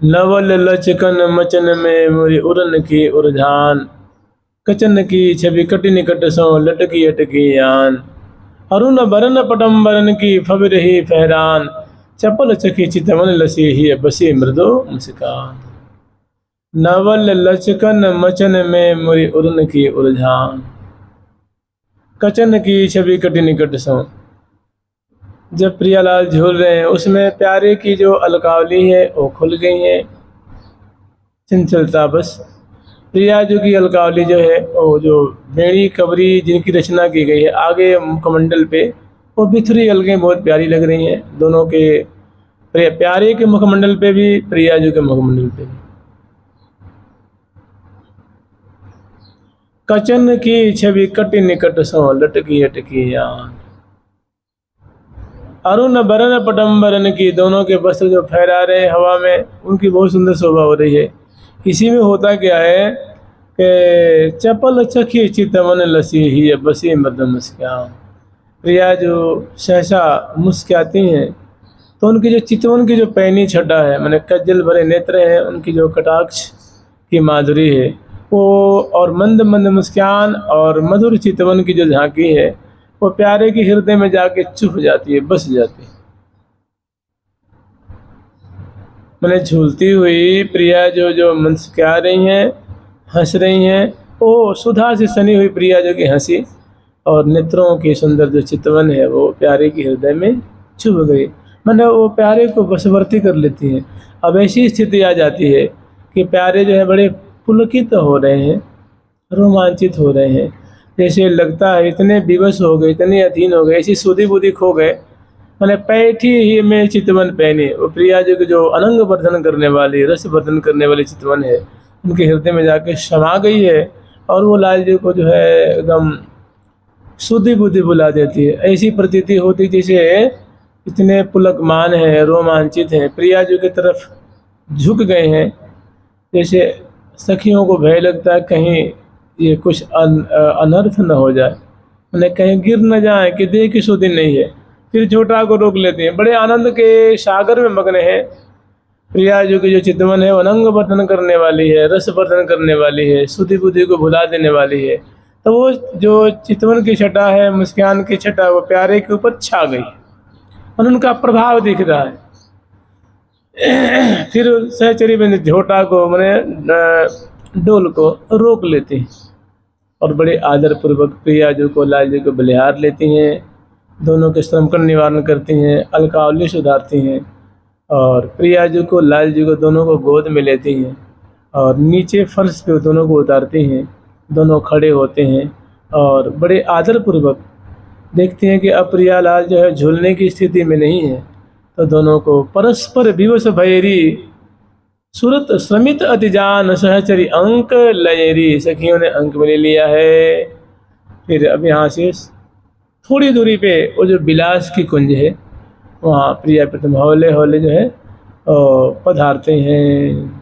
नवल लचकन मचन में मोरी उड़न की उरझान, कचन की छवि कटि निकट सो लटकी अटकी आन। अरुण बरन पटम्बरन की फबि रही फहरान, चपल चखी चितवन लसी ही बसी मृदु मुस्कान। नवल लचकन मचन में मोरी उड़न की उलझान, कचन की छवि कटि निकट सो। जब प्रियालाल झूल रहे हैं उसमें प्यारे की जो अलकावली है वो खुल गई है। चंचलता बस प्रिया जो की अलकावली जो है वो जो बेड़ी कबरी जिनकी रचना की गई है आगे मुखमंडल पे वो बिथरी अलगें बहुत प्यारी लग रही हैं दोनों के। प्यारे के मुखमंडल पे भी प्रिया जी के मुखमंडल पे भी। कचन की छवि कटि निकट सो लटकी अटकी यान। अरुण बरन पटम्बरन की, दोनों के वस्त्र जो फहरा रहे हैं हवा में उनकी बहुत सुंदर शोभा हो रही है। इसी में होता क्या है कि चपल चखी चितवन लसी ही बसी मर्द मुस्कान। प्रिया जो सहसा मुस्काती हैं तो उनकी जो चितवन की जो पैनी छटा है मैंने कज्जल भरे नेत्र हैं, उनकी जो कटाक्ष की माधुरी है वो और मंद मंद मुस्कान और मधुर चितवन की जो झांकी है वो प्यारे के हृदय में जाके चुप जाती है, बस जाती है। मैंने झूलती हुई प्रिया जो जो मुस्कुरा रही हैं हंस रही हैं वो सुधा से सनी हुई प्रिया जो की हंसी और नेत्रों की सुंदर जो चितवन है वो प्यारे के हृदय में चुभ गई। मैंने वो प्यारे को बशवर्ती कर लेती हैं। अब ऐसी स्थिति आ जाती है कि प्यारे जो है बड़े पुलकित हो रहे हैं, रोमांचित हो रहे हैं, जैसे लगता है इतने विवश हो गए, इतने अधीन हो गए, ऐसी सुधी बुद्धि खो गए। मैंने पैठी ही में चितवन पहने वो प्रिया जी की जो अनंग वर्धन करने वाली रस वर्धन करने वाली चितवन है उनके हृदय में जाके समा गई है और वो लाल जी को जो है एकदम सुधी बुद्धि बुला देती है। ऐसी प्रतीति होती जैसे इतने पुलकमान है, रोमांचित हैं, प्रिया जी की तरफ झुक गए हैं, जैसे सखियों को भय लगता है कहीं ये कुछ अनर्थ न हो जाए, मैंने कहीं गिर न जाए कि देह की सुधि नहीं है। फिर झोटा को रोक लेते हैं, बड़े आनंद के सागर में मग्न है। प्रिया जी की जो चितवन है वो अनंग वर्धन करने वाली है, रस वर्धन करने वाली है, सुधि बुद्धि को भुला देने वाली है। तो वो जो चितवन की छटा है, मुस्कान की छटा, वो प्यारे के ऊपर छा गई और उनका प्रभाव दिख रहा है। फिर सहचरी में झोटा को मैंने डोल को रोक लेते हैं और बड़े आदर पूर्वक प्रिया जी को लाल जी को बलिहार लेती हैं, दोनों के श्रमकण निवारण करती हैं, अलकावली सुधारती हैं और प्रिया जी को लाल जी को दोनों को गोद में लेती हैं और नीचे फर्श पे दोनों को उतारती हैं। दोनों खड़े होते हैं और बड़े आदर पूर्वक देखते हैं कि अब प्रिया लाल जो है झूलने की स्थिति में नहीं है, तो दोनों को परस्पर विवश भैरी सूरत श्रमित अतिजान सहचरी अंक लयरी, सखियों ने अंक में ले लिया है। फिर अब यहाँ से थोड़ी दूरी पे वो जो बिलास की कुंज है वहाँ प्रिया प्रथम हौले हौले जो है पधारते हैं।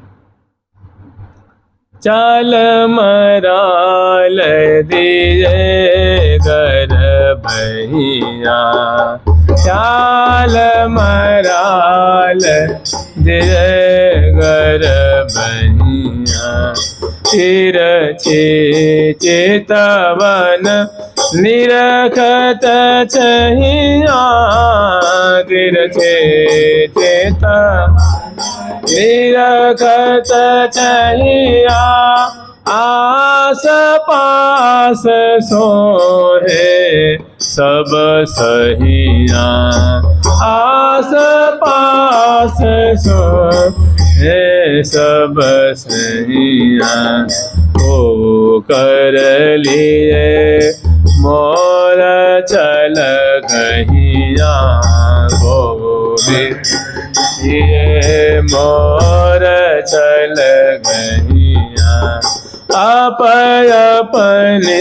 चाल मराल दिए घर बहिया, चाल मराल दिए घर बहिया, तीर चेतवन निरखत चाहिया, तीर चेता निरखत चाहिया, आस पास सोहे सब सहिया, आस पास सोहे सब सहिया, ओ कर लिए मोर चल गहिया, गोविंद ये मोर चल गहिया, आप अपने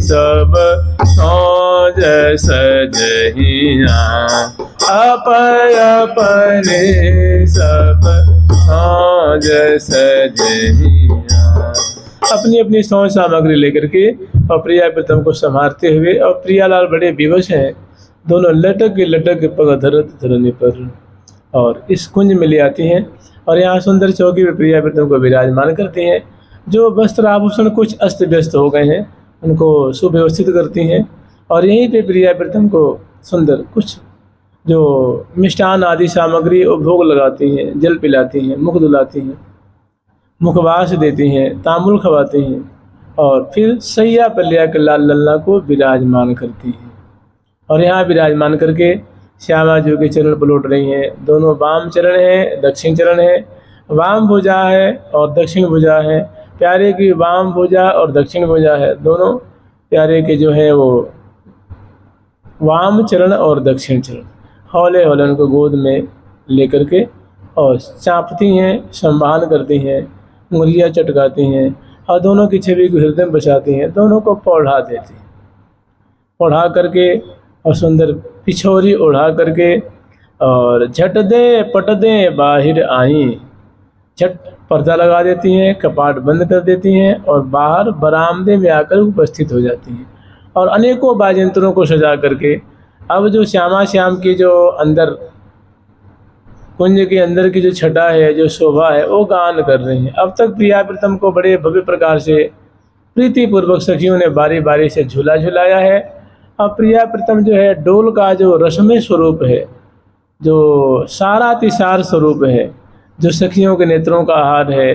सब सोज सजहिया, आप अपने सब सोज सजहिया। अपनी अपनी सोच सामग्री लेकर के और प्रिया प्रथम को संभालते हुए और प्रियालाल बड़े विवश हैं, दोनों लटक के पग धरत धरने पर और इस कुंज में ले आती हैं और यहाँ सुंदर चौकी पर प्रिया प्रीतम को विराजमान करती हैं। जो वस्त्र आभूषण कुछ अस्त व्यस्त हो गए हैं उनको सुव्यवस्थित करती हैं और यहीं पे प्रिया प्रीतम को सुंदर कुछ जो मिष्ठान आदि सामग्री और भोग लगाती हैं, जल पिलाती हैं, मुख धुलाती हैं, मुखवास देती हैं, तांबुल खवाती हैं और फिर सैया पर ले आकर लाल लल्ला को विराजमान करती हैं। और यहाँ विराजमान करके श्यामा जी के चरण पलट रही हैं। दोनों वाम चरण हैं, दक्षिण चरण है, वाम भुजा है और दक्षिण भुजा है। प्यारे की वाम भुजा और दक्षिण भुजा है, दोनों प्यारे के जो है वो वाम चरण और दक्षिण चरण हौले हौले उनको गोद में लेकर के और चाँपती हैं, संभाल करती हैं, उंगलियां चटकाती हैं और दोनों की छवि को हृदय में बसाती हैं। दोनों को पौढ़ा देती, पौढ़ा करके और सुंदर पिछोरी ओढ़ा करके और झट दे पट दे बाहर आई, झट पर्दा लगा देती हैं, कपाट बंद कर देती हैं और बाहर बरामदे में आकर उपस्थित हो जाती हैं और अनेकों बाजयंत्रों को सजा करके अब जो श्यामा श्याम की जो अंदर कुंज के अंदर की जो छटा है, जो शोभा है, वो गान कर रही हैं। अब तक प्रिया प्रीतम को बड़े भव्य प्रकार से प्रीतिपूर्वक सखियों ने बारी बारी से झूला झुलाया है। अब प्रिया प्रीतम जो है डोल का जो रसमय स्वरूप है, जो सारातिसार स्वरूप है, जो सखियों के नेत्रों का आहार है,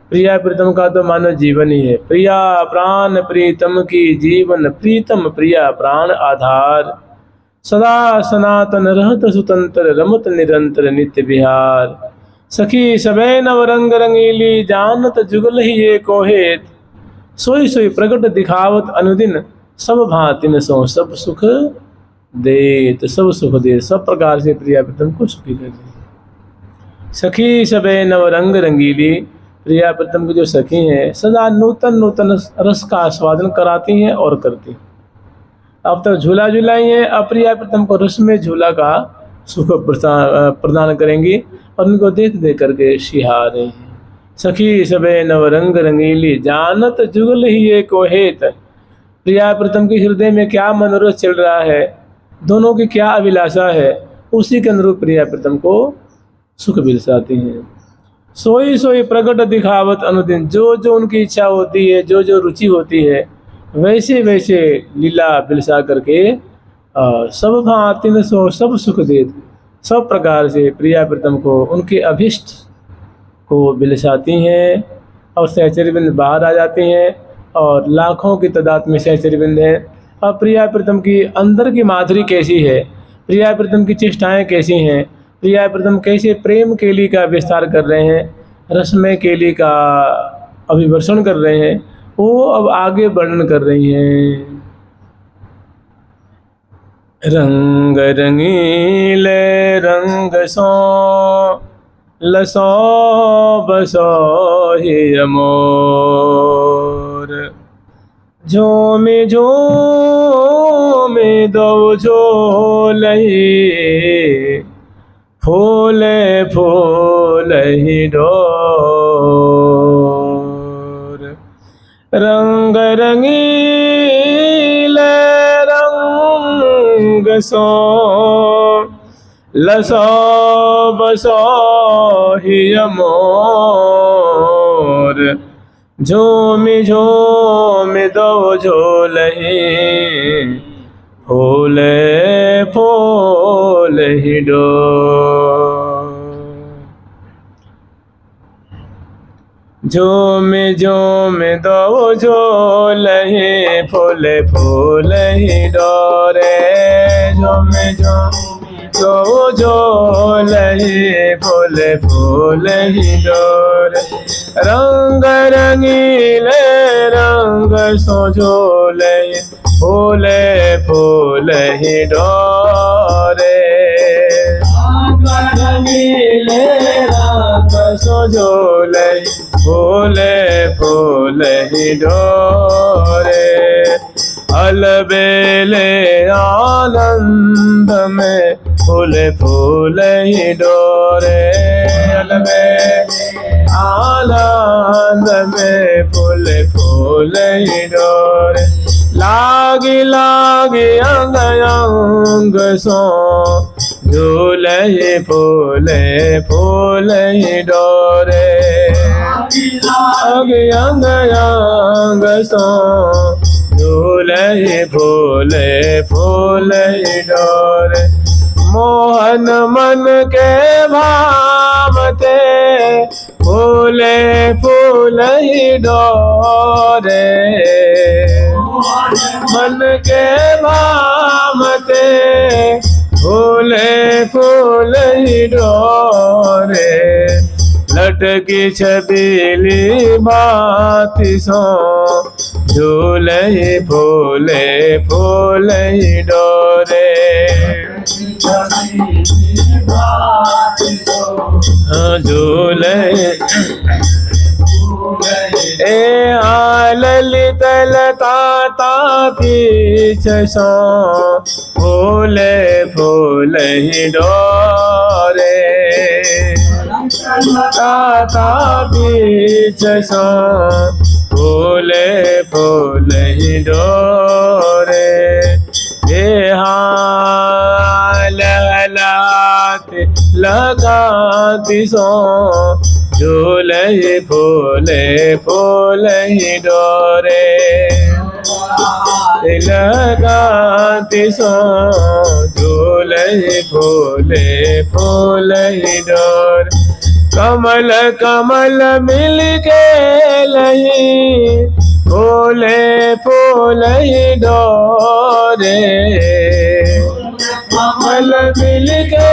प्रिया प्रीतम का तो मानो जीवन ही है। प्रिया प्राण प्रीतम की जीवन, प्रीतम प्रिया प्राण आधार, सदा सनातन रहत सुतंत्र, रमत निरंतर नित्य विहार। सखी सबे नव रंग रंगीली, जानत जुगल ही ये कोहेत, सोई सोई प्रगट दिखावत अनुदिन, सब भांतिन सो सब सुख देत, सब सुख दे। सब प्रकार से प्रिया प्रीतम को सुखी कर रही। सखी सबे नव रंग रंगीली, प्रिया प्रीतम की जो सखी हैं सदा नूतन नूतन रस का आस्वादन कराती हैं और करती हैं। अब तक झूला झुलाई हैं, अब प्रिया प्रीतम को रस में झूला का सुख प्रदान करेंगी और उनको देख देख करके सिहा रही हैं। सखी सबे नव रंग रंगीली, जानत जुगल ही ये कोहेत। प्रिया प्रीतम के हृदय में क्या मनोरथ चल रहा है, दोनों की क्या अभिलाषा है, उसी के अनुरूप प्रिया प्रीतम को सुख बिलसाती हैं। सोई सोई प्रगट दिखावत अनुदिन, जो जो उनकी इच्छा होती है, जो जो रुचि होती है, वैसे वैसे लीला बिलसा करके सब भांतिन सो सब सुख देत। सब प्रकार से प्रिया प्रीतम को उनके अभिष्ट को बिलसाती हैं और सहचर्यबिंद बाहर आ जाती हैं और लाखों की तादाद में सहचर्यबिंद हैं। और प्रिया प्रीतम की अंदर की माधुरी कैसी है, प्रिया प्रीतम की चेष्टाएँ कैसी हैं, प्रिया प्रीतम कैसे प्रेम केली का विस्तार कर रहे हैं, रसमय केली का अभिवर्षण कर रहे हैं, वो अब आगे वर्णन कर रही हैं। रंग रंगीले रंग सो लसो बसो ही अमोर, झोमे झोमे दो झोलही, फूले फूल ही डोर। रंग रंगीले रंग सो लसो बसो ही अमोर, झूमी झूमी दो झोलही, फूले फूल ही डोर। झूमी झूमी दो झोलही, फूले फूल ही डोरे। झूमी झूमी दो झोलही, फूले फूल ही डोरे। रंग रंगीले रंग सो झोलही, फूले फूल ही डोरे। रंगीले रंग सो झोलही, फूले फूल ही डोरे। अलबेले आनंद में फूले फूल ही डोरे। अलबेले आनंद में फूले फूल ही डोरे। लागी लागी अंग अंग सो झूले फूले फूले डोरे अंग अंग अंग सो झूले फूले फूले डोरे मोहन मन के भावते फूले फूले डोरे मन के भावते फूले फूले डोरे लटकी छबीली बाती सो झूले फूले फूले डोरे झूले ए ललित लता पीछ सो फूले फूले डोरे ताता पीछ सो फूले फूले डोरे लगाती सो झूले फूले फूले डोरे लगाती सो झूले फूले फूले डोरे कमल कमल मिल के लही फूले फूले डोरे कमल मिल के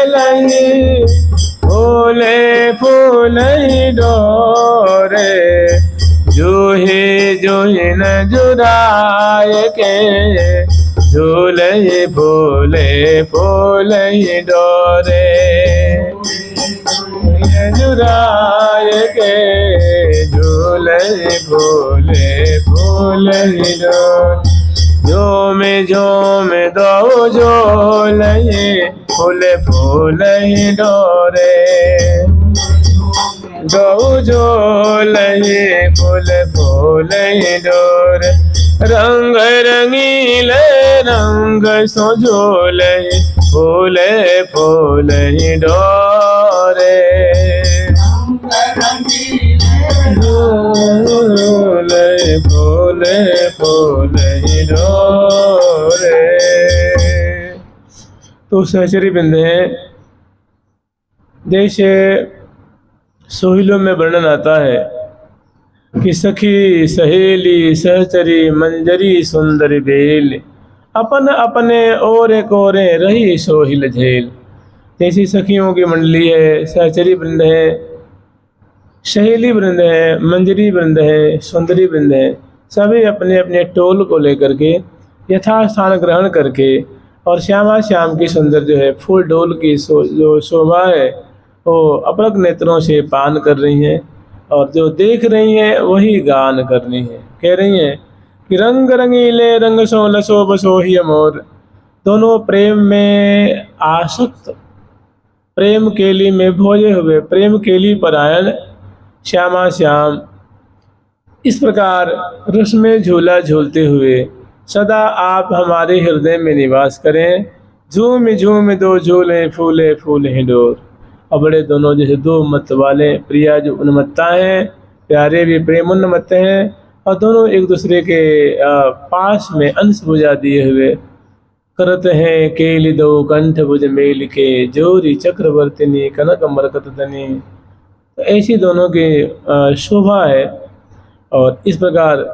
लही फूले फूले डोरे जूही न जुराए के झूले फूले फूले डोरे जुराए के झूले फूले फूले डोरे झूम दो झूले फूले फूले डोरे दो झूले फूले फूले डोरे रंग रंगीले रंग सो झूले फूले फूले डोरे झूले फूले फूले डोरे। तो सहचरी बिंदे जैसे सोहिलों में वर्णन आता है कि सखी सहेली सहचरी मंजरी सुंदर बेल अपन अपने ओरे कोरे रही सोहिल झेल। जैसी सखियों की मंडली है, सहचरी वृंद है, सहेली वृंद है, मंजरी वृंद है, सुंदरी वृंद है, सभी अपने अपने टोल को लेकर के यथास्थान ग्रहण करके और श्यामा श्याम की सुंदर जो है फूल डोल की जो शोभा है वो अपलक नेत्रों से पान कर रही हैं और जो देख रही हैं वही गान करनी है। कह रही हैं कि रंग रंगीले रंग सो लसो बसो ही अमोर। दोनों प्रेम में आसक्त, प्रेम केली में भोजे हुए, प्रेम केली परायण श्यामा श्याम इस प्रकार रस में झूला झूलते हुए सदा आप हमारे हृदय में निवास करें। झूम झूम दो झूले फूले फूले डोर। और बड़े दोनों जैसे दो मत वाले प्रिया जो उन्मत्ता हैं, प्यारे भी प्रेम उन्मत्त हैं और दोनों एक दूसरे के पास में अंश बुझा दिए हुए करत हैं केली दो कंठ भुज मेल के जोरी चक्रवर्तिनी कनक मरकत तनी। तो ऐसी दोनों की शोभा है और इस प्रकार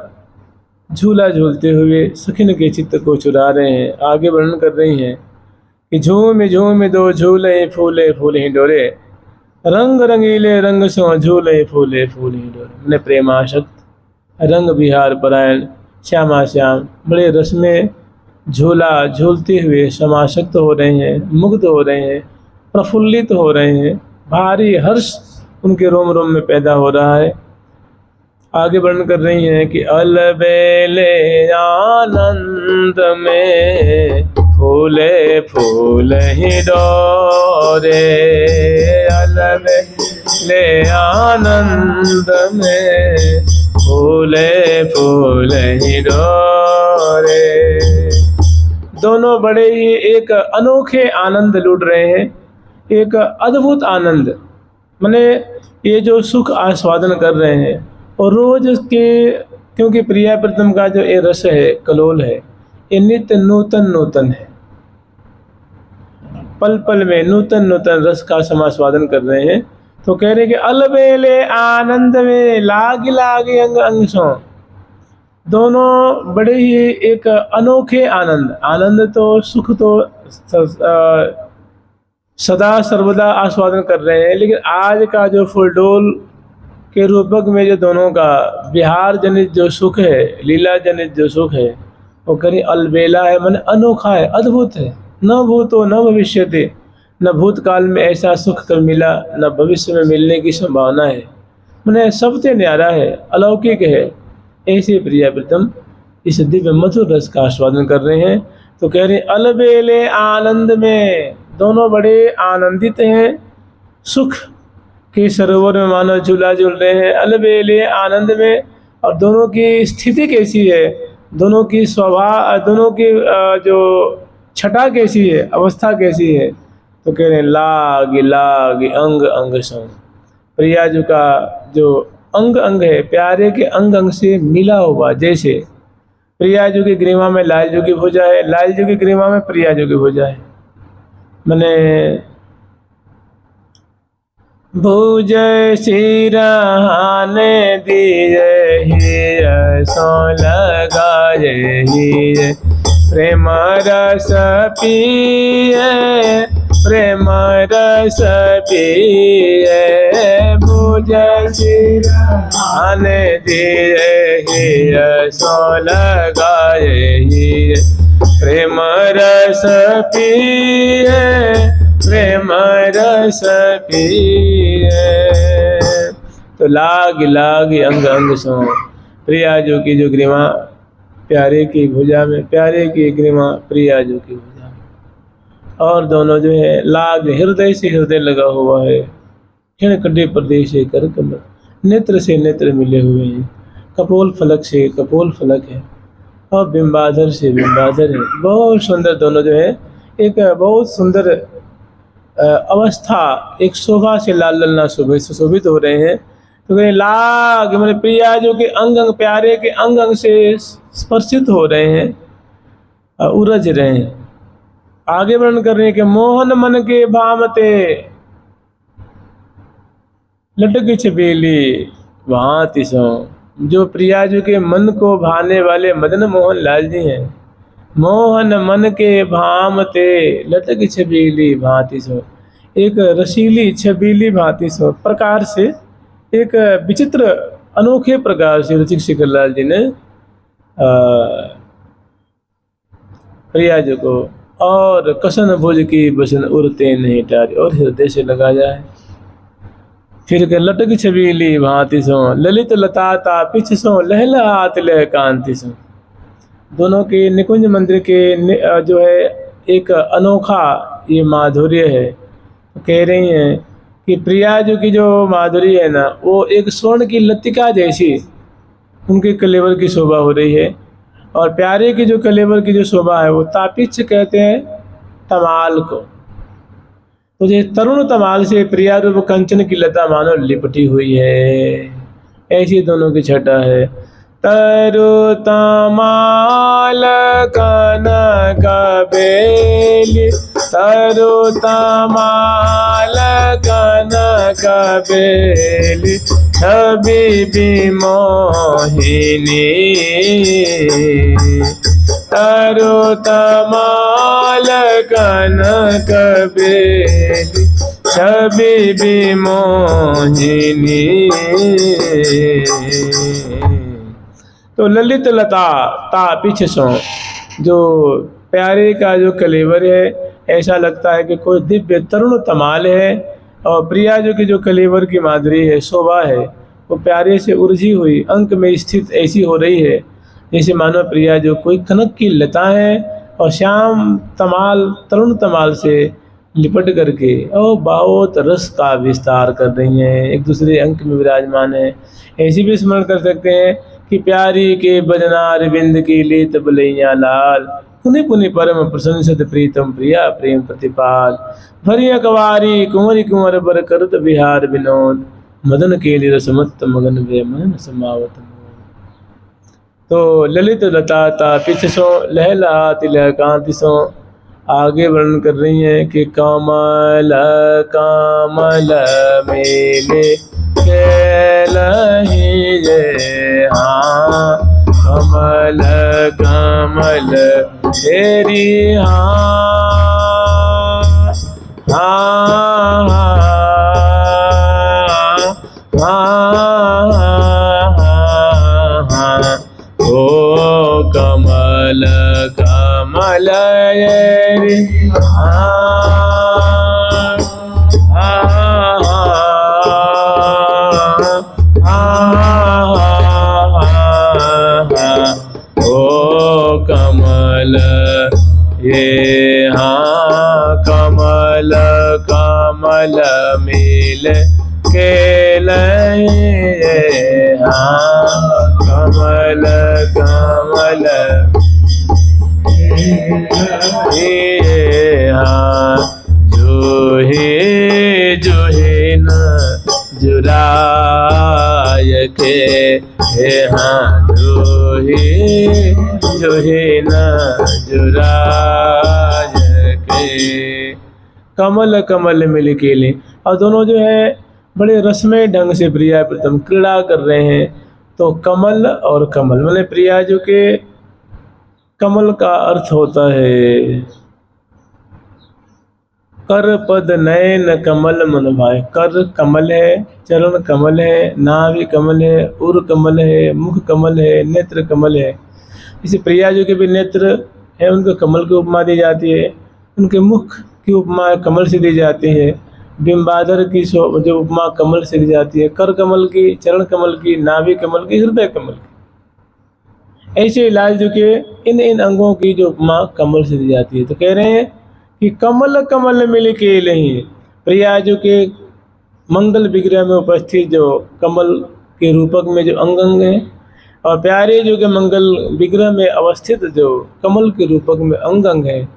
झूला झूलते हुए सखिन के चित्त को चुरा रहे हैं। आगे वर्णन कर रही हैं कि झूम झूम दो झूले फूले फूले डोरे रंग रंगीले रंग सो झूले फूले फूले डोरे। मैंने प्रेमाशक्त रंग विहार परायण श्यामा श्याम बड़े रस में झूला झूलते हुए समाशक्त हो रहे हैं, मुग्ध हो रहे हैं, प्रफुल्लित हो रहे हैं, भारी हर्ष उनके रोम रोम में पैदा हो रहा है। आगे वर्णन कर रही हैं कि अलबेले आनंद में फूले फूले ही डोरे। अलबेले आनंद में फूले फूले ही डोरे। दोनों बड़े ही एक अनोखे आनंद लूट रहे हैं, एक अद्भुत आनंद। माने ये जो सुख आस्वादन कर रहे हैं और रोज के, क्योंकि प्रिया प्रीतम का जो ये रस है, कलोल है, ये नित्य नूतन नूतन है। पल पल में नूतन नूतन रस का समास्वादन कर रहे हैं। तो कह रहे हैं कि अलबेले आनंद में लाग लागे अंग अंग सो। दोनों बड़े ही एक अनोखे आनंद, आनंद तो सुख तो सदा सर्वदा आस्वादन कर रहे हैं, लेकिन आज का जो फुलडोल के रूपक में जो दोनों का विहार जनित जो सुख है, लीला जनित जो सुख है, वो कहीं अलबेला है, मन अनोखा है, अद्भुत है। न भूतो न भविष्यते, न भूतकाल में ऐसा सुख कर मिला, न भविष्य में मिलने की संभावना है। मैंने सबसे न्यारा है, अलौकिक है। ऐसे प्रिया प्रीतम इस दिव्य मधुर रस का आस्वादन कर रहे हैं। तो कह रहे अलबेले आनंद में, दोनों बड़े आनंदित हैं, सुख के सरोवर में मानो झूला झूल रहे हैं अलबेले आनंद में। और दोनों की स्थिति कैसी है, दोनों की स्वभाव, दोनों की जो छटा कैसी है, अवस्था कैसी है। तो कह रहे हैं लाग लाग अंग अंग संग। प्रिया जी का जो अंग अंग है, प्यारे के अंग अंग से मिला हुआ, जैसे प्रिया जी की ग्रीवा में लाल जी की भुजा है, लाल जी की ग्रीवा में प्रिया जी की भुजा है। मैंने भुज सिरहाने दिए ही सो लगाए ही, प्रेम रस पिए प्रेम रस पिए, भुज सिरहाने दिए ही सो लगाए ही, प्रेम रस पिए प्रेम रस पिए। तो लाग लाग अंग अंग सो, प्रिया जो की जो ग्रीवा प्यारे की भुजा में, प्यारे की ग्रीवा प्रिया जो की भुजा में। और दोनों जो है लाग हृदय से हृदय लगा हुआ है, क्षण कड्डे प्रदेश से कर कमल, नेत्र से नेत्र मिले हुए हैं, कपोल फलक से कपोल फलक है, और बिंबाधर से बिंबाधर है। बहुत सुंदर दोनों जो है, एक बहुत सुंदर अवस्था, एक शोभा से लाल ललना सुशोभित हो रहे हैं। तो लाग मेरे प्रिया जो के अंग अंग, प्यारे के अंग अंग से स्पर्शित हो रहे हैं, उरज रहे हैं। आगे वर्णन कर रहे हैं कि मोहन मन के भामते लटक छबेली भांति सो। जो प्रिया जी के मन को भाने वाले मदन मोहन लाल जी हैं, मोहन मन के भामते लटक छबीली भांति सो, एक रसीली छबीली भांति सो प्रकार से, एक विचित्र अनोखे प्रकार से रसिक शिखर लाल जी ने प्रिया जी को, और कसन भुज की बसन उड़ते नहीं टारी, और हृदय से लगा जाए। फिर के लटक छबीली भांति सो, ललित लताता पिछ सो, लहलहात लह कांति सो। दोनों के निकुंज मंदिर के जो है एक अनोखा ये माधुर्य है। कह रही हैं कि प्रिया जी की जो माधुरी है ना, वो एक स्वर्ण की लतिका जैसी उनके कलेवर की शोभा हो रही है, और प्यारे की जो कलेवर की जो शोभा है वो तापिच कहते हैं तमाल को। तो ये तरुण तमाल से प्रिया रूप कंचन की लता मानो लिपटी हुई है, ऐसी दोनों की छटा है। तरु तमाल कनक बेली, तरु तमाल कनक बेली, छवि विमोहिनी, तरु तमाल कनक बेली, छवि विमोहिनी। तो ललित लता ता पीछे सो, जो प्यारे का जो कलेवर है, ऐसा लगता है कि कोई दिव्य तरुण तमाल है, और प्रिया जो की जो कलेवर की माधुरी है, शोभा है, वो प्यारे से उलझी हुई अंक में स्थित ऐसी हो रही है जैसे मानो प्रिया जो कोई कनक की लता है, और श्याम तमाल तरुण तमाल से लिपट करके और बहुत रस का विस्तार कर रही हैं, एक दूसरे अंक में विराजमान है। ऐसे भी स्मरण कर सकते हैं कि प्यारी के बजनार बिंद की लेत बलैया लाल, पुनि पुनि परम प्रशंसित प्रीतम प्रिया प्रेम प्रतिपाल भरिया कवारी कुंवरी कुंवर बर करत बिहार विनोद मदन केली रसमत्त मगन वे मन समावत मोद। तो ललित लताता पिछ सो लहला तिलह कांति सो आगे वर्णन कर रही हैं कि कमल कमल मेले केलहि जे हाँ कमल कमल तेरी ओ कमल कमल रे ओ कमल ये हाँ कमल कमल मिल के लए हाँ कमल कमल ये हाँ जो है न जुराय के हाँ जो है न जुराय के कमल कमल मिल के ले। और दोनों जो है बड़े रसमय ढंग से प्रिया प्रीतम क्रीड़ा कर रहे हैं। तो कमल और कमल मतलब प्रिया जो के कमल का अर्थ होता है कर पद नयन कमल मन भाए। कर कमल है, चरण कमल है, नाभि कमल है, उर कमल है, मुख कमल है, नेत्र कमल है। इसे प्रिया जो के भी नेत्र है उनको कमल की उपमा दी जाती है, उनके मुख की उपमा कमल से दी जाती है, बिंबाधर की जो उपमा कमल से दी जाती है, कर कमल की, चरण कमल की, नाभि कमल की, हृदय कमल की। ऐसे लाल जो के इन अंगों की जो उपमा कमल से दी जाती है। तो कह रहे हैं कि कमल कमल मिल के लही प्रिया जो के मंगल विग्रह में उपस्थित जो कमल के रूपक में जो अंग है और प्यारे जो के मंगल विग्रह में अवस्थित जो कमल के रूपक में अंग है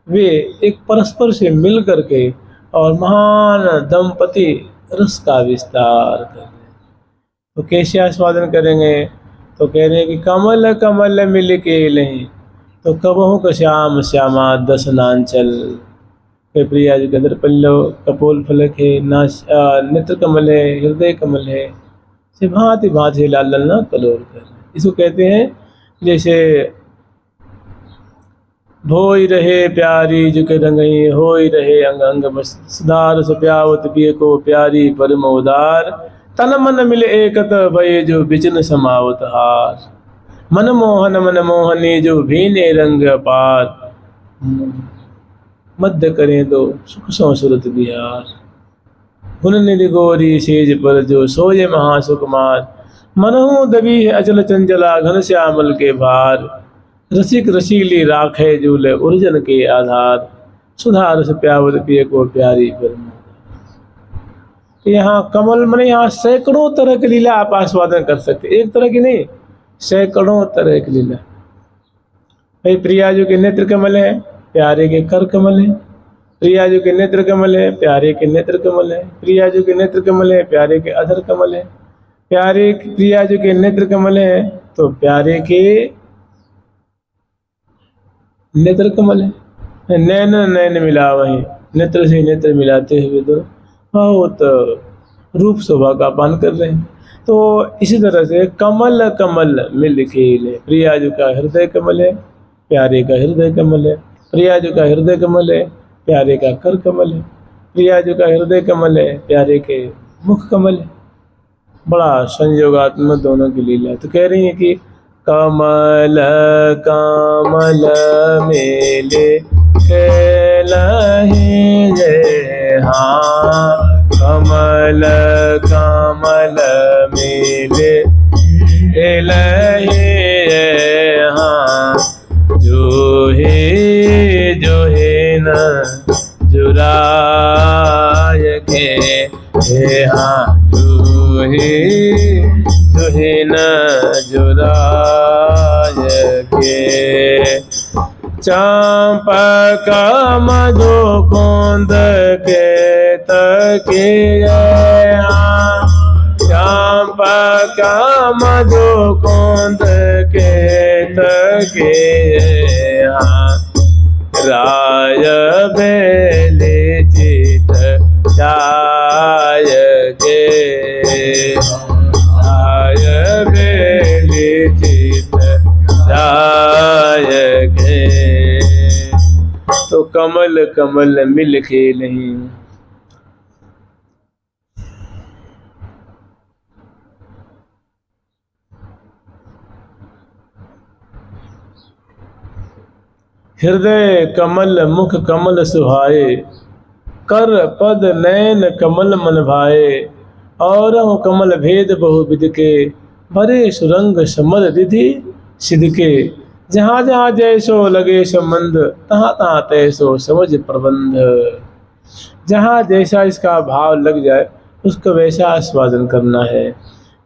वे एक परस्पर से मिल करके और महान दंपति रस का विस्तार कर रहे हैं। तो कैसे आस्वादन करेंगे? तो कह रहे हैं कि कमल कमल मिल के लही तो कबहू का श्याम श्यामा दस नांचल के प्रिया जी के अंदर पल्लव कपोल फलक है, नेत्र कमल है, हृदय कमल है, से भांति भांति लाल ललना कलोल कर। इसको कहते हैं जैसे भोई रहे प्यारी जो के रंगई होई रहे अंग अंग बस सुधार सुप्यावत पिय को प्यारी परम उदार तन मन मिले एकत भय जो बिचन समावत हार मन मोहनी जो भीने रंग अपार मध्य करें दो सुख संसुरत बिहार गुण निधि गौरी सेज पर जो सोये महासुकुमार मनहु दबी है अचल चंचला घन श्यामल के भार रसिक रसीली राखे झूले उर्जन के आधार सुधार से प्यावत पिय को प्यारी परम। यहाँ कमल मन यहाँ सैकड़ों तरह की लीला आप आस्वादन कर सकते, एक तरह की नहीं सैकड़ों तरह की लीला। भाई प्रिया जो के नेत्र कमल है, प्यारे के कर कमल है, प्रिया जो के नेत्र कमल है, प्यारे के नेत्र कमल है, प्रिया जो के नेत्र कमल है, प्यारे के अधर कमल है, प्यारे प्रिया जो के नेत्र कमल है तो प्यारे के नेत्र कमल है। नैन नैन मिला वही नेत्र से नेत्र मिलाते हुए तो बहुत रूप शोभा का पान कर रहे हैं। तो इसी तरह से कमल कमल मिल खेल है। प्रिया जो का हृदय कमल है, प्यारे का हृदय कमल है, प्रिया जो का हृदय कमल है, प्यारे का कर कमल है, प्रिया जो का हृदय कमल है, प्यारे के मुख कमल है। बड़ा संयोगात्मक दोनों की लीला। तो कह रही है कि कमल कमल मेले खेलहि जय हाँ कमल कमल मेले खेलहि जय हाँ जो है न जुराय के हाँ जो है न जुराय के चंपक मधुकुंद के तकिए चंपक मधुकुंद के तकिए राय बेली चित जाय के राय बेली चित जाय के। तो कमल कमल मिल के नहीं। हृदय कमल मुख कमल सुहाए कर पद नैन कमल मन भाए और कमल भेद बहुविध के भरे सुरंग समर रिधि सिद्ध के। जहाँ जहाँ जैसो लगे संबंध तहाँ तहाँ तैसो समझ प्रबंध। जहाँ जैसा इसका भाव लग जाए उसको वैसा आस्वादन करना है।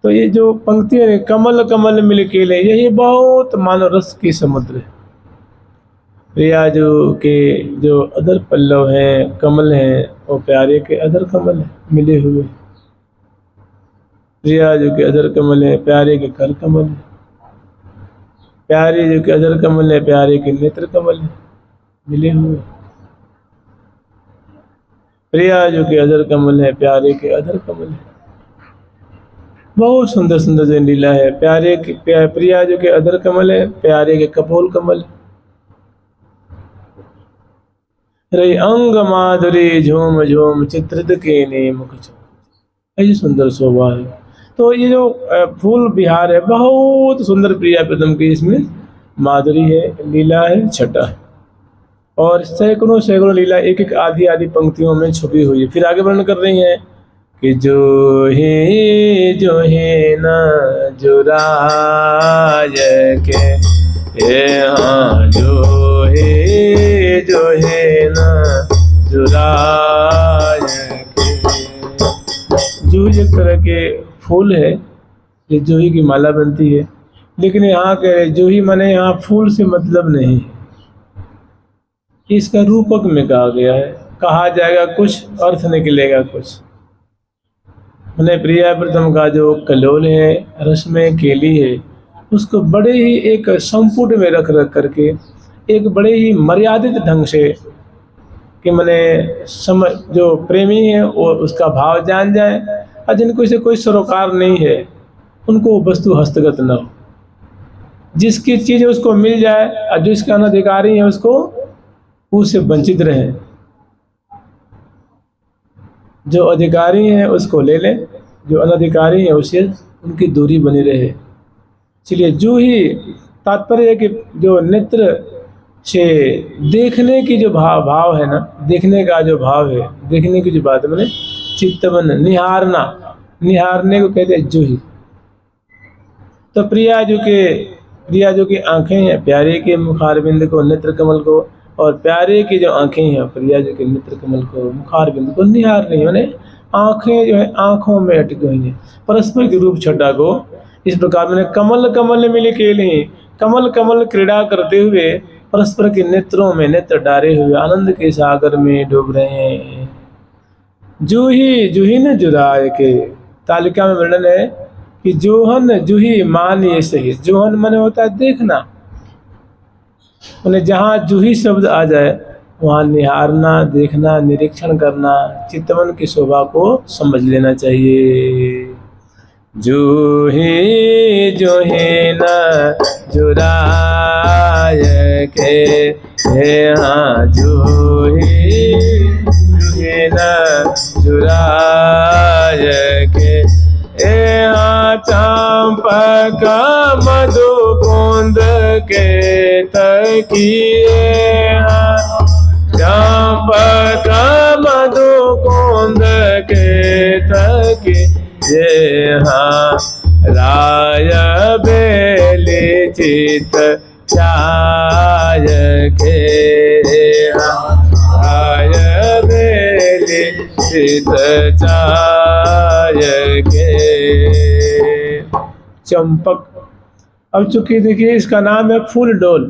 तो ये जो पंक्तियाँ कमल कमल मिल के ले यही बहुत मानव रस की समुद्र है। प्रियाजू के जो अदर पल्लव हैं कमल हैं वो प्यारे के अदर कमल हैं मिले हुए। प्रियाजू के अदर कमल हैं प्यारे के कर कमल हैं। प्यारे जो के अदर कमल है प्यारे के नेत्र कमल है मिले हुए। प्रियाजू के अदर कमल है प्यारे के अदर कमल है। बहुत सुंदर सुंदर जो लीला है। प्यारे के प्रियाजू के अदर कमल है प्यारे के कपोल कमल है। रही अंग माधुरी झूम झूम चित्रित के ने मुख चूम। ऐसी सुंदर शोभा है। तो ये जो फूल विहार है बहुत सुंदर प्रिया प्रीतम की इसमें माधुरी है लीला है छटा है और सैकड़ों सैकड़ों लीला एक एक आधी आधी पंक्तियों में छुपी हुई है। फिर आगे वर्णन कर रही है कि जो ही न जुराय के हाँ जो ही न जुराय के। जूही एक तरह के फूल है ये जूही की माला बनती है लेकिन यहाँ के जूही माने यहाँ फूल से मतलब नहीं इसका रूपक में कहा गया है। कहा जाएगा कुछ अर्थ निकलेगा कुछ। मैंने प्रिया प्रथम का जो कलोल है रस में केली है उसको बड़े ही एक संपुट में रख करके एक बड़े ही मर्यादित ढंग से कि मैंने समझ जो प्रेमी है वो उसका भाव जान जाए और जिनको इसे कोई सरोकार नहीं है उनको वस्तु हस्तगत न हो। जिसकी चीज़ उसको मिल जाए और जो इसका अनधिकारी है उसको उससे वंचित रहे। जो अधिकारी है उसको ले ले जो अनधिकारी है उससे उनकी दूरी बनी रहे। इसलिए जो ही तात्पर्य है कि जो नेत्र से देखने की जो भाव है ना देखने का जो भाव है देखने की जो बात है मैंने चित्तवन निहारने को कहते हैं जूही। तो प्रियाजू की आंखें हैं प्यारे के मुखारबिंद को नेत्र कमल को और प्यारे की जो आंखें हैं प्रियाजू के नेत्र कमल को मुखारबिंद को निहार रही है। मैंने आंखें जो है आंखों में अटकी हुई हैं परस्पर के रूप छटा को। इस प्रकार मैंने कमल कमल मिल के लिए कमल कमल क्रीड़ा करते हुए परस्पर के नेत्रों में नेत्र डारे हुए आनंद के सागर में डूब रहे हैं। जूही न जुराय के तालिका में वर्णन है कि जोहन जूही मान ये सही। जोहन माने होता है देखना मैंने जहाँ जूही शब्द आ जाए वहाँ निहारना देखना निरीक्षण करना चित्तवन की शोभा को समझ लेना चाहिए। जूही न जुराय के हाँ जूही न जुराय के चंपक मधुकुंद के तकिए चंपक मधुकुंद के तकिए हाँ राय बेली चित चाय के राय बेली चित चाय के। चंपक अब चूंकि देखिए इसका नाम है फूल डोल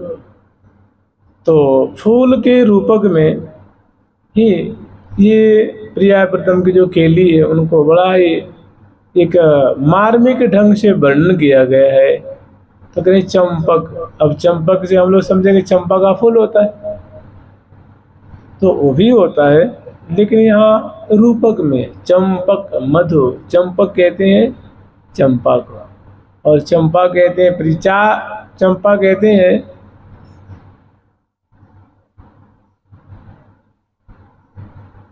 तो फूल के रूपक में ही ये प्रिया प्रथम की जो केली है उनको बड़ा ही एक मार्मिक ढंग से वर्णन किया गया है। तो कहीं चंपक, अब चंपक से हम लोग समझेंगे चंपा का फूल होता है, तो वो भी होता है, लेकिन यहाँ रूपक में चंपक मधु, चंपक कहते हैं चंपा को, और चंपा कहते हैं प्रिचा, चंपा कहते हैं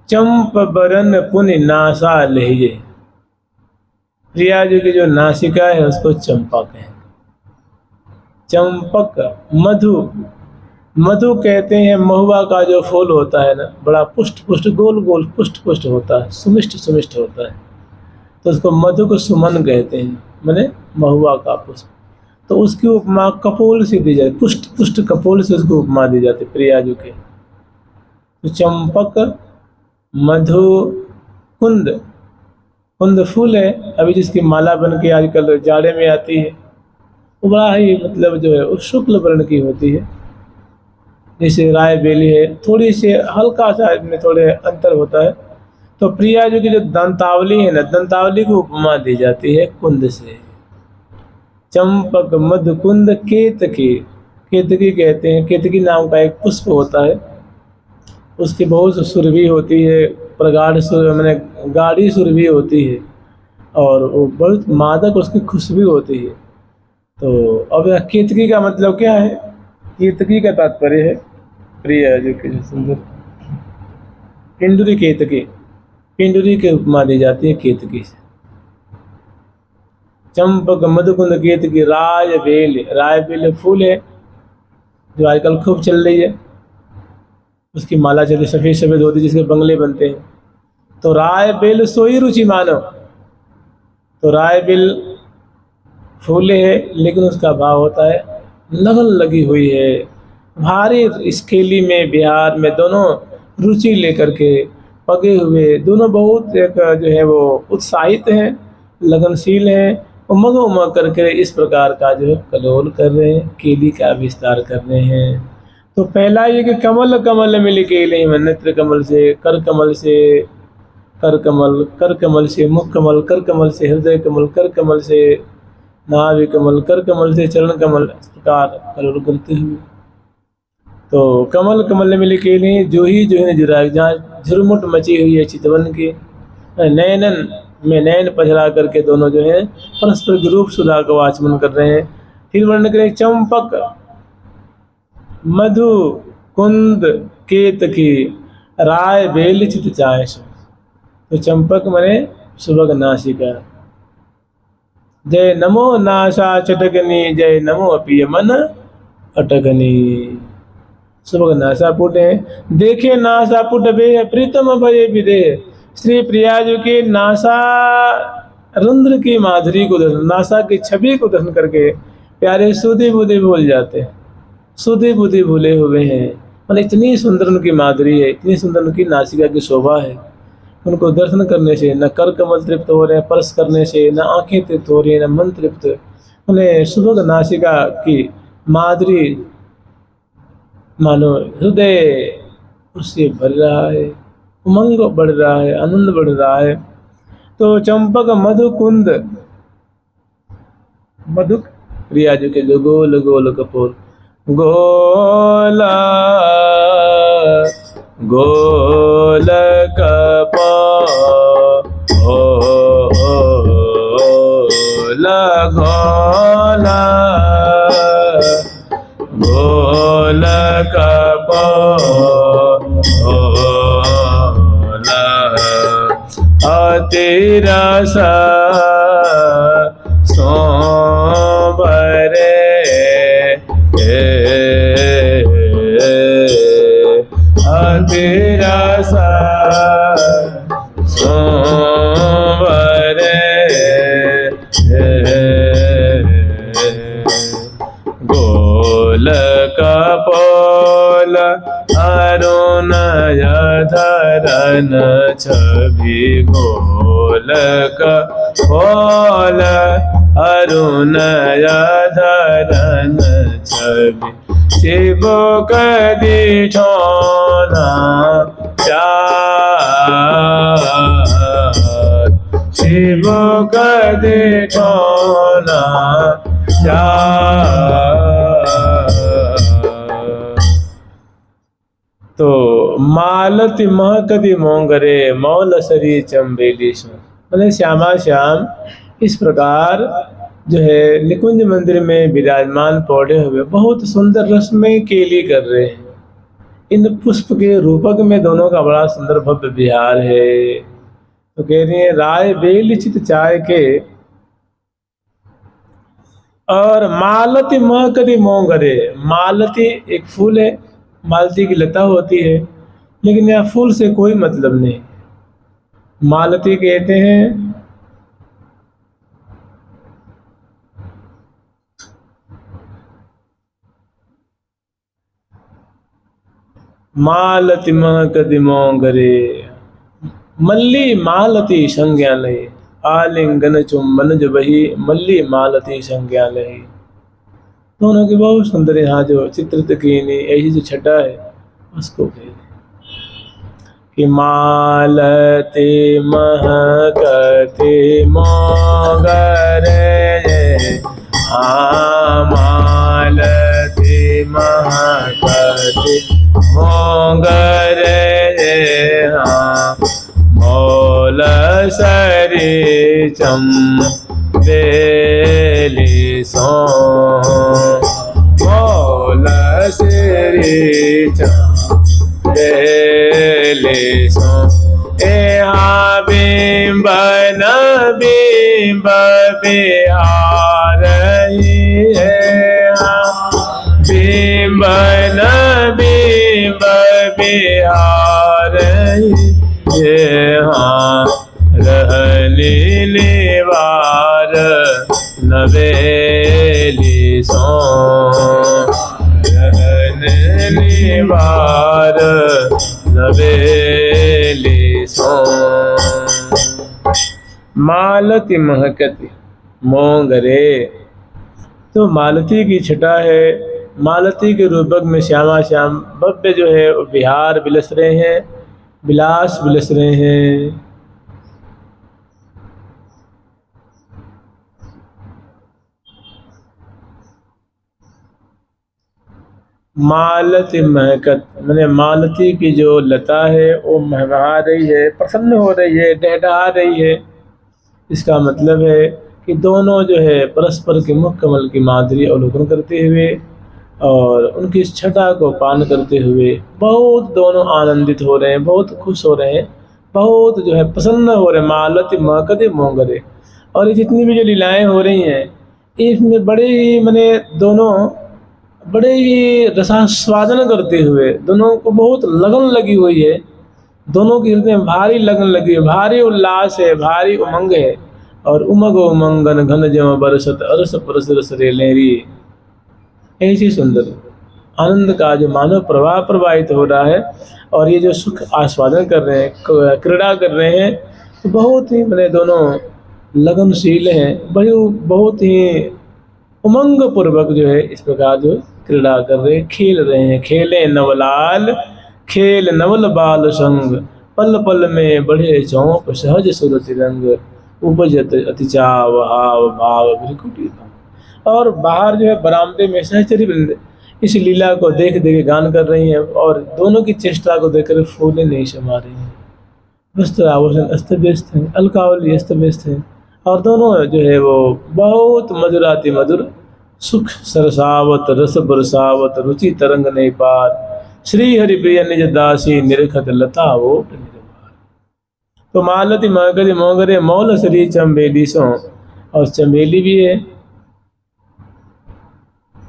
चंप बरन पुण्य नासा लहिए। प्रिया जी की जो नासिका है उसको चंपा कहें। चंपक, मधु, मधु कहते हैं महुआ का जो फूल होता है ना, बड़ा पुष्ट पुष्ट गोल गोल पुष्ट पुष्ट होता है, सुमिष्ट सुमिष्ट होता है, तो उसको मधु को सुमन कहते हैं, माने महुआ का पुष्प। तो उसकी उपमा कपोल से दी जाती, पुष्ट पुष्ट कपोल से उसको उपमा दी जाती प्रिया जी के। तो चंपक, मधु, कुंद, कुंद फूल है अभी जिसकी माला बन के आजकल जाड़े में आती है, वो बड़ा ही मतलब जो है वो शुक्ल वर्ण की होती है। जैसे राय बेली है, थोड़ी सी हल्का सा इसमें थोड़े अंतर होता है। तो प्रिया जी की जो दंतावली है ना, दंतावली को उपमा दी जाती है कुंद से। चंपक, मधु, कुंद, केतकी, केतकी कहते हैं, केतकी नाम का एक पुष्प होता है, उसकी बहुत सुरभि होती है, प्रगाढ़ सुर मैंने गाढ़ी सुरभि होती है, और वो बहुत मादक उसकी खुशबू होती है। तो अब यह केतकी का मतलब क्या है? केतकी का तात्पर्य है प्रिया जी की सुंदर पिंडुरी केतकी, पिंडुरी की उपमा दी जाती है केतकी से। चंपक, मधुकुंद, केतकी, राय बेल, राय बेल फूल है जो आजकल खूब चल रही है, उसकी माला चलती सफ़ेद सफ़ेद होती है जिसके बंगले बनते हैं। तो राय बेल सोई रुचि मानो, तो राय बेल फूल है लेकिन उसका भाव होता है लगन लगी हुई है, भारी इस खेली में बिहार में दोनों रुचि लेकर के पगे हुए, दोनों बहुत एक जो है वो उत्साहित हैं, लगनशील हैं, उमग उमग करके इस प्रकार का जो है कलोल कर रहे हैं, केली का विस्तार कर रहे हैं। तो पहला ये कि कमल कमल मिल केले, नेत्र कमल से, कर कमल से, कर कमल, कर कमल से मुख कमल, कर कमल से हृदय कमल, कर कमल से नाभि कमल, कर कमल से चरण कमल, इस प्रकार कलोल करते हुए। तो कमल कमल मिल केले जो ही जुराग, जहाँ झुरमुट मची हुई है चितवन की, नयनन में नयन पधरा करके दोनों जो है परस्पर विरूप सुधा को आचमन कर रहे हैं। फिर वर्णन करें चंपक, मधु, कुंद, केतकी, राय बेल चित चायस। तो चंपक मने सुबह नासिका, जय नमो नासा चटकनी, जय नमो अपिय मन अटकनी। सुबह नासा पुट है, देखे नासा पुट बे प्रीतम भय विदेह। श्री प्रिया जी के नासा रुद्र की माधुरी को दर्शन, नासा की छवि को दर्शन करके प्यारे सुधि बुद्धि भूल जाते हैं, सुधि बुद्धि भूले हुए हैं। मतलब इतनी सुंदर उनकी माधुरी है, इतनी सुंदर उनकी नासिका की शोभा है, उनको दर्शन करने से न कर कमल तृप्त हो रहे हैं, स्पर्श करने से न आंखें तृप्त हो रही है, न मन तृप्त। उन्हें सुभग नासिका की माधुरी मानो हृदय उससे भर रहा है, उमंग बढ़ रहा है, आनंद बढ़ रहा है। तो चंपक, मधु, कुंद, मधुक प्रिया जी के जो गोल गोल कपूर, गोला गोल कपूर घोला गोल कपोला तेरा सा सोबरे तेरा सा सोबरे गोल कपोल अरुणय धरन छवि, गोल कपोल अरुणय धरन छवि, शिव कदी ठोना चार, शिव कदी ठोना चार। तो मालती महकदी मोंगरे मौल सरी चंबेली सो, मतलब श्यामा श्याम इस प्रकार जो है निकुंज मंदिर में विराजमान पौधे हुए बहुत सुंदर रसमय केली कर रहे हैं। इन पुष्प के रूपक में दोनों का बड़ा सुंदर भव्य विहार है। तो कह रही है राय बेल चित चाय के और मालती महकदी मोंगरे। मालती एक फूल है, मालती की लता होती है, लेकिन यह फूल से कोई मतलब नहीं। मालती कहते हैं मालती महकदी मोंगरे, मल्ली मालती संज्ञा लही, आलिंगन चुंबन जबही, मल्ली मालती संज्ञा लही। दोनों की बहुत सुंदर यहाँ जो चित्रित की ऐसी जो छटा है उसको कहते कि मालती महकती मोंगरे, हाँ मालती महकती मोंगरे, हाँ मौल सरी चंबेली सो, मौल सरी चंबेली सो। यहाँ बिंबन बिंब बिहार है, बिंबन बिंब बिहार ये, हाँ रहनी निवार नवेली सो, रहने निवार नवेली सो। मालती महकती मोंगरे, तो मालती की छटा है। मालती के रूपक में श्यामा श्याम भव्य जो है विहार विलस रहे हैं, विलास विलस रहे हैं। मालती महकत मैंने मालती की जो लता है वो महमहा रही है, प्रसन्न हो रही है, डहडहा रही है। इसका मतलब है कि दोनों जो है परस्पर के मुख कमल की माधुरी अवलोकन करते हुए और उनकी इस छटा को पान करते हुए बहुत दोनों आनंदित हो रहे हैं, बहुत खुश हो रहे हैं, बहुत जो है प्रसन्न हो रहे हैं। मालती महकती मोंगरे, और ये जितनी भी जो लीलाएं हो रही हैं इसमें बड़े ही मैंने दोनों बड़े ही रसास्वादन करते हुए, दोनों को बहुत लगन लगी हुई है, दोनों के हृदय में भारी लगन लगी है, भारी उल्लास है, भारी उमंग है। और उमग उमंगन घन जम बरसत अरस परस रस रे लहरी, ऐसी सुंदर आनंद का जो मानव प्रवाह प्रवाहित हो रहा है और ये जो सुख आस्वादन कर रहे हैं, क्रीड़ा कर रहे हैं, तो बहुत ही मैंने दोनों लगनशील हैं, बहुत ही उमंग पूर्वक जो है इस प्रकार जो क्रीड़ा कर रहे हैं, खेल रहे हैं। खेले नवलाल खेल नवल बाल संग, पल पल में बढ़े चौंक सहज सुरति रंग, उपजत अतिचाव हाव भाव भ्रिकुटी भंग। और बाहर जो है बरामदे में सहचरी वृंद इस लीला को देख देख गान कर रही हैं और दोनों की चेष्टा को देखकर फूले नहीं समा रही हैं। वस्त्र आभूषण अस्त व्यस्त हैं, अलकावली अस्त व्यस्त है, और दोनों जो है वो बहुत मधुराति मधुर सुख सरसावत रस बरसावत रुचि तरंग नहीं पार, श्री हरि प्रिय निज दासी निरखत लता वोट निर्वार। तो मालती महकती मोंगरे मौल सरी चंबेली सो, और चंबेली भी है।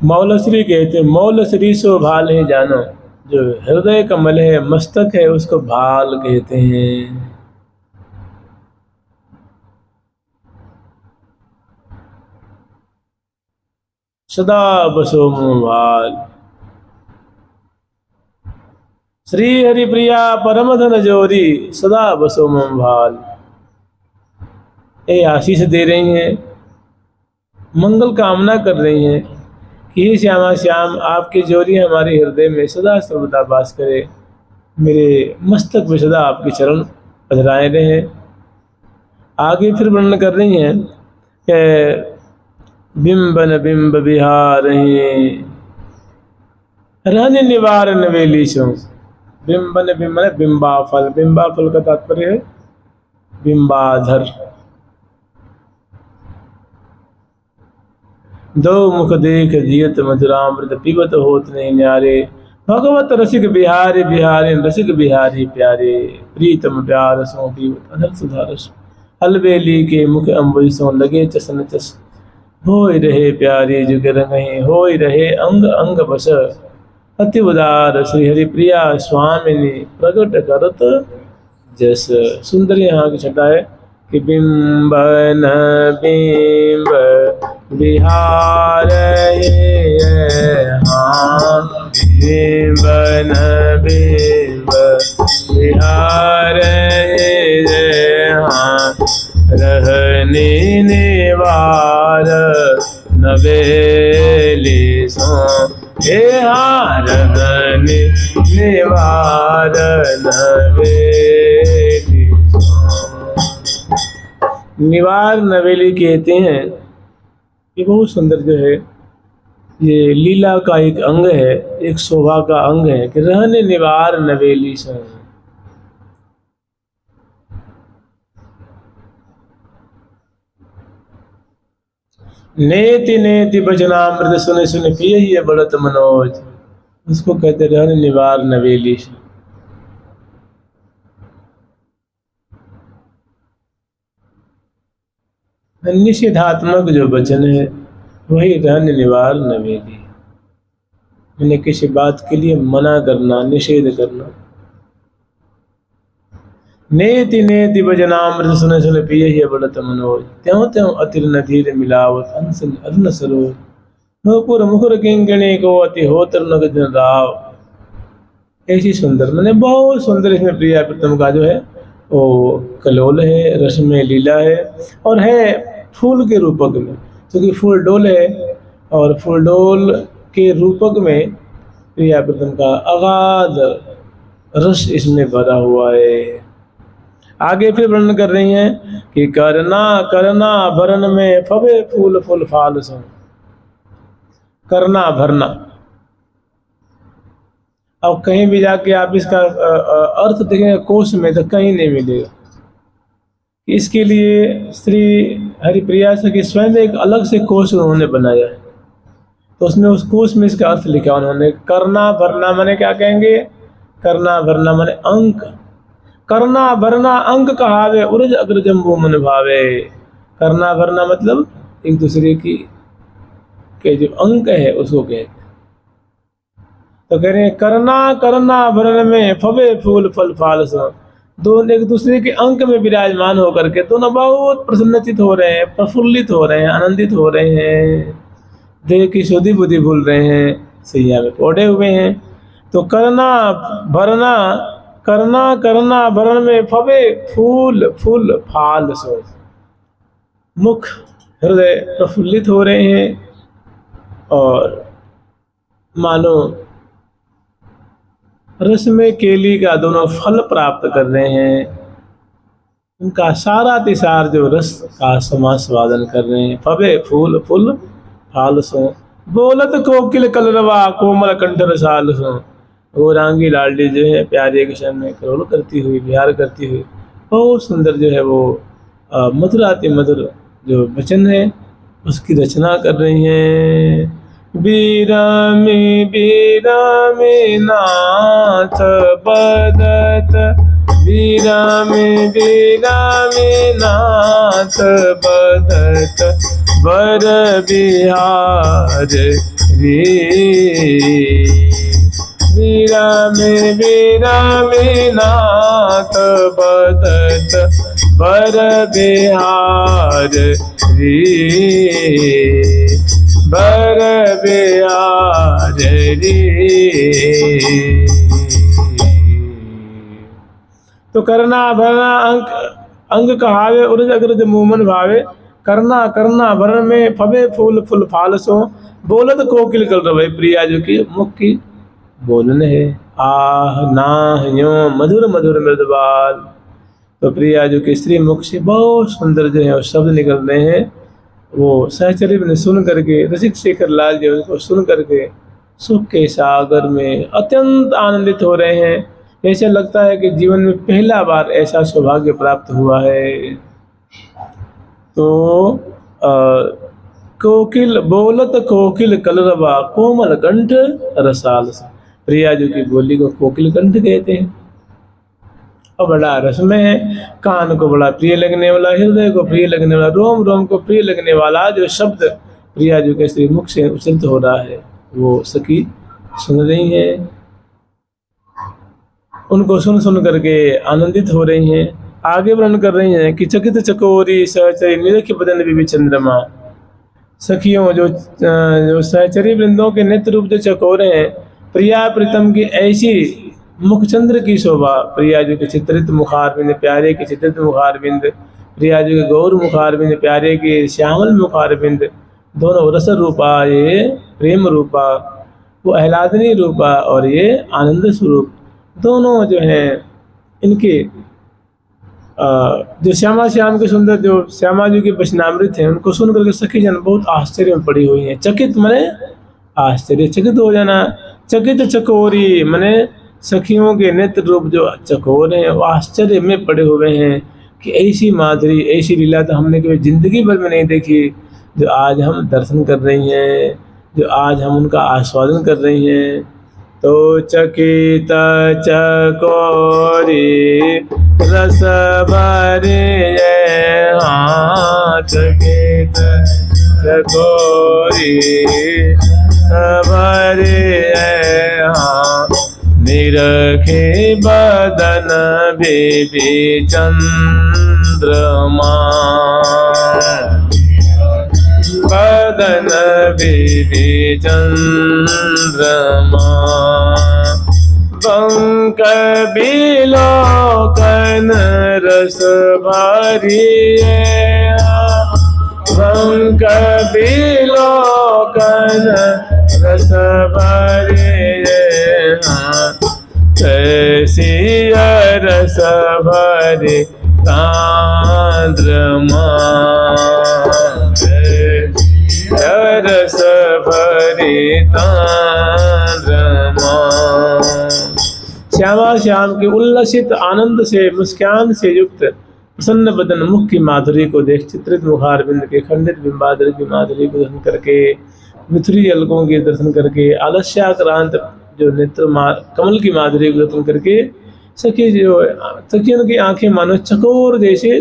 मौलश्री कहते हैं, मौलश्री सो भाल है जानो, जो हृदय कमल है मस्तक है उसको भाल कहते हैं। सदा बसो भाल, श्री हरि प्रिया परम धन जोरी, सदा बसो भाल। ये आशीष दे रही हैं, मंगल कामना कर रही हैं हे श्यामा श्याम, आपकी जोरी हमारे हृदय में सदा सर्वदा वास करे। मेरे मस्तक में सदा आपके चरण पधराए रहे। आगे फिर वर्णन कर रही हैं कि बिंबन बिंब बिहारहि रहने निवारण वेली सो। बिंबन बिंब बिंबाफल, बिंबाफल का तात्पर्य है बिंबाधर। दो मुख देख जियत मधुरामृत पीबत होत नहीं न्यारे। भगवत रसिक बिहारी बिहारी रसिक बिहारी प्यारे। प्रीतम प्यार सो पीबत अधर सुधारस। अलबेली के मुख अम्बुज सो लगे चसन चस। होय रहे प्यारी जुग रंगहि, होय रहे अंग अंग बस। अति उदार श्री हरिप्रिया स्वामिनी प्रगट करत जस। सुंदर यहाँ की छटा है कि बिंबन बिंब बिहार हाँ। बिंबन बिंब बिहार हाँ। रहने निवार नवेली सो। हे हाँ रहने निवार नवेली सो। निवार नवेली कहते हैं ये बहुत सुंदर जो है, ये लीला का एक अंग है, एक शोभा का अंग है कि रहने निवार नवेली सो। नेति नेति भजनामृत सुने सुने पिए ही बढ़त मनोज। उसको कहते रहने निवार नवेली से। निषेधात्मक जो वचन है वही रहने निवार नवेली। मैंने किसी बात के लिए मना करना, निषेध करना। नेति नेति भजनामृत सुने सुने पिए ही बढ़त मनोज। त्यों त्यों अतिर नधीर मिलावत अंसन अरुण सरोज। नूपुर मुकुर किंकिणी को अति होतर नग जन राव। ऐसी सुंदर, मैंने बहुत सुंदर इसमें प्रिया प्रीतम का जो है वो कलोल है, रस में लीला है और है फूल के रूपक में, क्योंकि फूल डोल है और फूल डोल के रूपक में प्रिया प्रीतम का अगाध रस इसमें भरा हुआ है। आगे फिर वर्णन कर रही हैं कि करना करना भरन में फबे फूल फूल फाल सो। करना भरना, अब कहीं भी जाके आप इसका अर्थ देखेंगे कोश में तो कहीं नहीं मिलेगा। इसके लिए श्री हरिप्रिया की स्वयं एक अलग से कोश उन्होंने बनाया है, तो उसमें उस कोश में इसका अर्थ लिखा उन्होंने। करना भरना माने क्या कहेंगे? करना भरना माने अंक। करना भरना अंक कहावे उरज अग्र जम्बू मन भावे। करना भरना मतलब एक दूसरे की के जो अंक है उसको कहते हैं। तो कह रहे हैं करना करना भरन में फबे फूल फल फाल सो। दोनों एक दूसरे के अंक में विराजमान होकर के दोनों बहुत प्रसन्नचित हो रहे हैं, प्रफुल्लित हो रहे हैं, आनंदित हो रहे हैं, देह की शुद्धि बुद्धि भूल रहे हैं, सैया में ओढ़े हुए हैं। तो करना भरना, करना करना भरण में फबे फूल फूल फाल सो। मुख हृदय प्रफुल्लित हो रहे हैं और मानो रस में केली का दोनों फल प्राप्त कर रहे हैं। उनका सारा तिसार जो रस का समास्वादन कर रहे हैं। फबे फूल फूल फाल सो। बोलत कोकिल कलरवा कोमल कंठ रसाल सो। गौरांगी लाडली जो है प्यारे के सामने करोल करती हुई, विहार करती हुई, बहुत सुंदर जो है वो मधुराति मधुर जो वचन है उसकी रचना कर रही हैं। बीरामी बीरामी नाथ बदत। बीरामी बीरामी नाथ बदत बर बिहार रे। बीरामी नाथ बदत बर बिहार रे। बर बिहार रे। तो करना भरना अंक अंग कहावे उरज अग्रज मुमन भावे। करना करना भरण में फबे फूल फूल फाल सो, बोलत कोकिल कल रवै प्रिया जो की मुख की बोलन है। आह नाह यो मधुर मधुर मृदुबाल। तो प्रिया जो कि स्त्री मुख से बहुत सुंदर जो है वो शब्द निकल रहे हैं, वो सहचरी ने सुन करके, रसिक शेखर लाल जी उनको सुन करके सुख के सागर में अत्यंत आनंदित हो रहे हैं। ऐसा लगता है कि जीवन में पहला बार ऐसा सौभाग्य प्राप्त हुआ है। तो कोकिल बोलत कोकिल कलरवा कोमल कंठ रसाल। प्रिया जो की बोली को कोकिल कंठ कहते हैं और बड़ा रसमय है, कान को बड़ा प्रिय लगने वाला, हृदय को प्रिय लगने वाला, रोम रोम को प्रिय लगने वाला जो शब्द प्रिया जो के श्री मुख से उच्चारित हो रहा है वो सखी सुन रही है, उनको सुन सुन करके आनंदित हो रही हैं। आगे वर्णन कर रही हैं कि चकित चकोरी सहचरी निरख बदन विभि चंद्रमा। सखियों जो सहचरी वृंदों के नित्य रूप जो चकोरे हैं, प्रिया प्रीतम की ऐसी मुखचंद्र की शोभा, प्रिया जी के चित्रित मुखारविंद, प्यारे के चित्रित मुखारविंद, प्रिया जी के गौर मुखारविंद, प्यारे के श्यामल मुखारविंद, दोनों रस रूपा, ये प्रेम रूपा, वो आह्लादनी रूपा और ये आनंद स्वरूप, दोनों जो हैं इनके जो श्यामा श्याम के सुंदर जो श्यामा जी के वचनामृत हैं, उनको सुन करके सखी जन बहुत आश्चर्य में पड़ी हुई हैं। चकित मने आश्चर्य, चकित हो जाना। चकित चकोरी मने सखियों के नेत्र रूप जो चकोर हैं वो आश्चर्य में पड़े हुए हैं कि ऐसी माधुरी, ऐसी लीला तो हमने कभी जिंदगी भर में नहीं देखी, जो आज हम दर्शन कर रही हैं, जो आज हम उनका आस्वादन कर रही हैं। तो चकित चकोरी रस भरे, चकित चकोरी भरे, निरखे बदन विभि चंद्रमा, बदन विभि चंद्रमा, बंक बिलोकन रस भरिए, बंक बिलोकन रस भरिए, कैसी रस भरे चंद्रमा, रस भरे चंद्रमा। श्यामा श्याम के उल्लसित आनंद से, मुस्कान से युक्त प्रसन्न बदन मुख की माधुरी को देख, चित्रित मुखारविंद के खंडित बिंबादर की माधुरी को दर्शन करके, मिथुरी अलकों के दर्शन करके, आलस्याक्रांत जो नेत्र कमल की माधुरी को दर्शन करके सखियों की आंखें मानो चकोर जैसे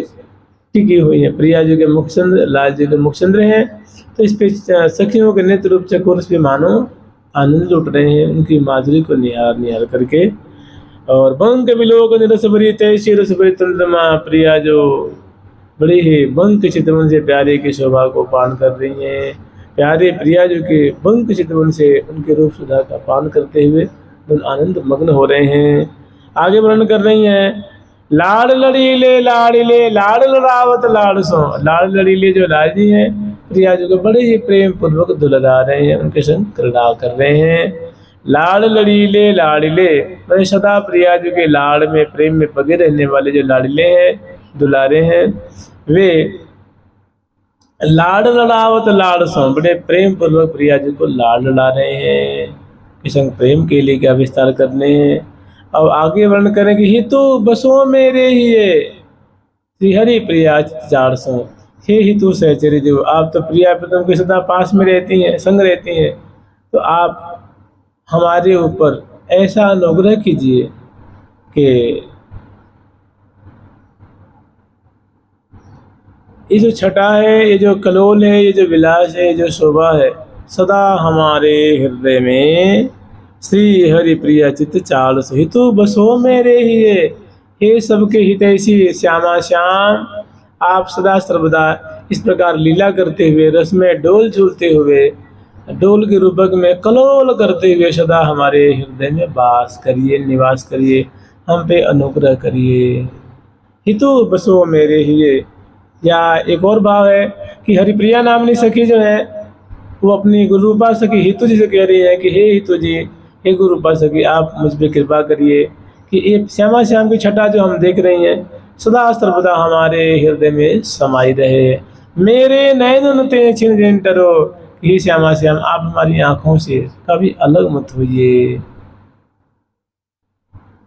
टिकी हुई हैं। प्रिया जी के मुखचंद्र, लाल जी के मुखचंद्र हैं, तो इस पे सखियों के नेत्र रूप चकोर पे मानो आनंद लुट रहे हैं उनकी माधुरी को निहार निहार करके। और बंक बिलोकन रस भरी तैसी रस भरी चंद्रमा, प्रिया जो बड़ी ही बंक चितवन से प्यारे की शोभा को पान कर रही हैं। प्यारे प्रिया जो के बंक चितवन से उनके रूप सुधा का पान करते हुए उन आनंद मग्न हो रहे हैं। आगे वर्णन कर रही हैं, लाड़ लड़ीले लाड़ीले लाड़ लड़ावत लाड़ सो। लाड़ लड़ीले जो लाड़ी हैं प्रिया जो के बड़े ही प्रेम पूर्वक दुलरा रहे हैं, उनके संग क्रीड़ा कर रहे हैं। लाड़ लड़ीले लाड़ीले मैं सदा प्रिया जो के लाड़ में प्रेम में पगे रहने वाले जो लाड़ीले हैं, दुलारे हैं, वे लाड़ लड़ावत लाड़ सो बड़े प्रेम पूर्वक प्रिया जी को लाड़ लड़ा रहे हैं, संग प्रेम के लिए क्या विस्तार करने हैं। अब आगे वर्णन करें कि हितु बसो मेरे ही है श्री हरि प्रिया चार सो। हे हितु सहचरी जो आप तो प्रिया प्रीतम के सदा पास में रहती हैं, संग रहती हैं, तो आप हमारे ऊपर ऐसा अनुग्रह कीजिए कि ये जो छटा है, ये जो कलोल है, ये जो विलास है, ये जो शोभा है, सदा हमारे हृदय में श्री हरि प्रिया चित्त चाल हितु बसो मेरे ही है। हे सबके हितैषी श्यामा श्याम, आप सदा सर्वदा इस प्रकार लीला करते हुए, रस में डोल झूलते हुए, डोल के रूपक में कलोल करते हुए सदा हमारे हृदय में वास करिए, निवास करिए, हम पे अनुग्रह करिए। हितु बसो मेरे ही। या एक और भाव है कि हरिप्रिया नामनी सखी जो है वो अपनी गुरु रूपा सखी हितु जी से कह रही है कि हे हितु जी, हे गुरु रूपा सखी, आप मुझ पर कृपा करिए कि ये श्यामा श्याम की छटा जो हम देख रही हैं सदा सर्वदा हमारे हृदय में समाई रहे। मेरे नयन ते छिन जिन टरो, हे श्यामा श्याम, आप हमारी आंखों से कभी अलग मत होइए।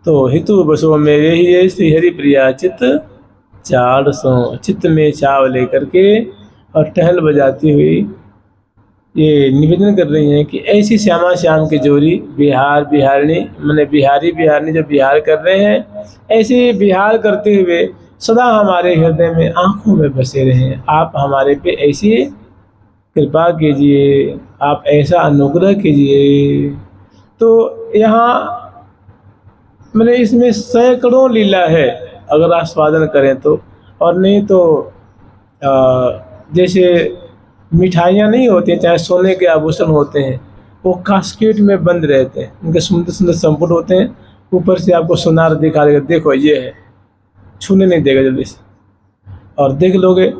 तो हितु बसो मेरे ही श्री हरि प्रिया चित चार सो, चित्त में चाव लेकर के और टहल बजाती हुई ये निवेदन कर रही हैं कि ऐसी श्यामा श्याम की जोड़ी बिहार बिहारनी, मैंने बिहारी बिहारनी जो बिहार कर रहे हैं, ऐसे बिहार करते हुए सदा हमारे हृदय में आंखों में बसे रहें। आप हमारे पे ऐसी कृपा कीजिए, आप ऐसा अनुग्रह कीजिए। तो यहाँ मैंने इसमें सैकड़ों लीला है अगर आस्वादन करें तो, और नहीं तो जैसे मिठाइयाँ नहीं होती हैं, चाहे सोने के आभूषण होते हैं, वो कास्केट में बंद रहते हैं, उनके सुंदर सुंदर संपुट होते हैं, ऊपर से आपको सोनार दिखा देगा, देखो ये है, छूने नहीं देगा जल्दी से, और देख लोगे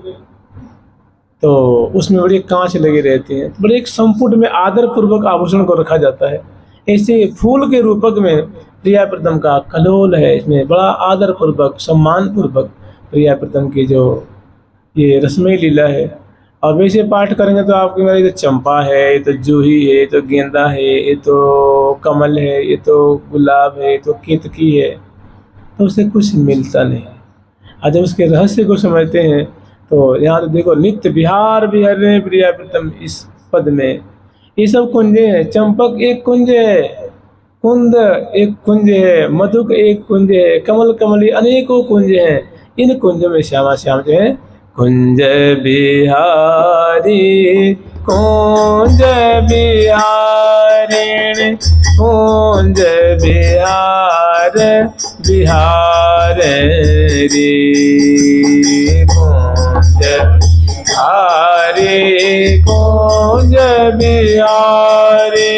तो उसमें बड़ी कांच लगी रहती हैं, तो बड़े एक संपुट में आदर पूर्वक आभूषण को रखा जाता है। ऐसे फूल के रूपक में प्रिया प्रीतम का कलोल है, इसमें बड़ा आदर पूर्वक सम्मान पूर्वक प्रिया प्रीतम की जो ये रसमयी लीला है। और वैसे पाठ करेंगे तो आपके मेरे ये तो चंपा है, ये तो जूही है, ये तो गेंदा है, ये तो कमल है, ये तो गुलाब है, ये तो केतकी है, तो उससे कुछ मिलता नहीं। और जब उसके रहस्य को समझते हैं तो यहाँ तो देखो, नित्य बिहार बिहार प्रिया प्रीतम इस पद में ये सब कुंजे हैं। चंपक एक कुंज है, कुंद एक कुंज है, मधुक एक कुंज है, कमल कमली अनेकों कुंज हैं। इन कुंजों में श्यामा श्याम जो है कुंज बिहारी, कुंज बिहारिणी, कुंज बिहार बिहार रे, कुंज बिहारी, कुंज बिहारी,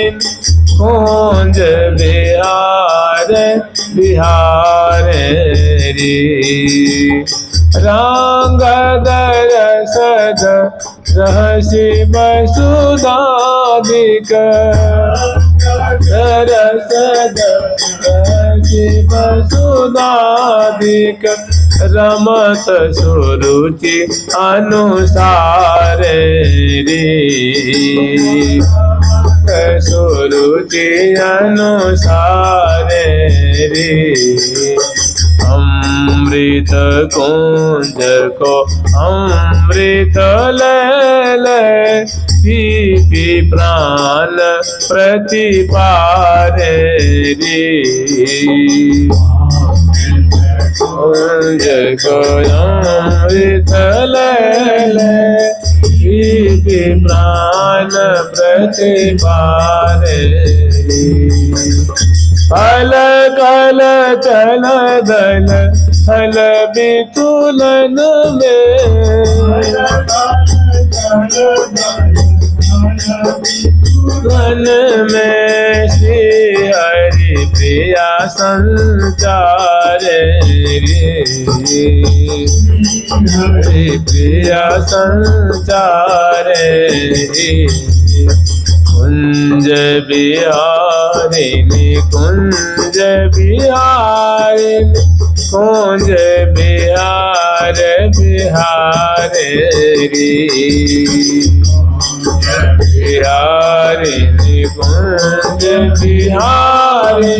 कुंज बिहार बिहार रे। रंग दरसद रहसि वसुधादिक, रसद रहसि वसुधादिक, रमत सुरुचि अनुसार रे, सुरुचि अनुसार रे। अमृत कुंज को अमृत ले पी प्राण प्रतिपार रे, कुंज को अमृत ले पी प्राण प्रतिपार रे। फल कल चल दल फल बितुलन में, मन में श्री हरि प्रिया संचार रे, हरि प्रिया संचार रे। कुंज बिहारिणी, कुंज बिहारिणी, कुंज बिहार बिहार रे, बिहारिणी, कुंज बिहारिणी,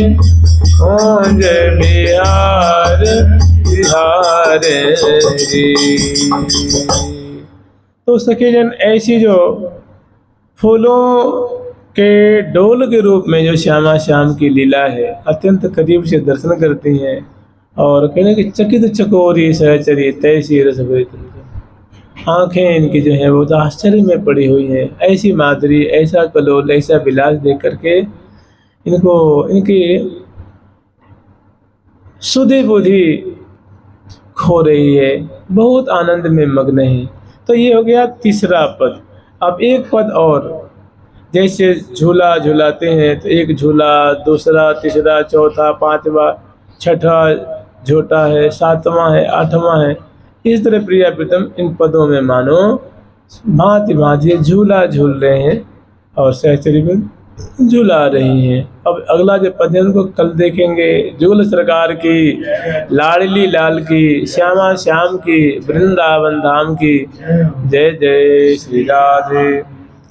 कुंज बिहार बिहार रे। तो सखी जन ऐसी जो फूलों के डोल के रूप में जो श्यामा श्याम की लीला है, अत्यंत करीब से दर्शन करती हैं और कहने की चकित चकोरी सहचरी तैसी रस भरी, आँखें इनकी जो है वो तो आश्चर्य में पड़ी हुई हैं। ऐसी माधुरी, ऐसा कलोल, ऐसा विलास देख करके इनको इनकी सुधि बुद्धि खो रही है, बहुत आनंद में मग्न है। तो ये हो गया तीसरा पद। अब एक पद और, जैसे झूला झूलाते हैं तो एक झूला, दूसरा, तीसरा, चौथा, पांचवा, छठा झूठा है, सातवां है, आठवां है, इस तरह प्रिया प्रीतम इन पदों में मानो भांति भांति झूला झूल रहे हैं और सहचरी में झूला रही हैं। अब अगला जो पद है उनको कल देखेंगे। जुगल सरकार की, लाडली लाल की, श्यामा श्याम की, वृंदावन धाम की। जय जय श्री राधे।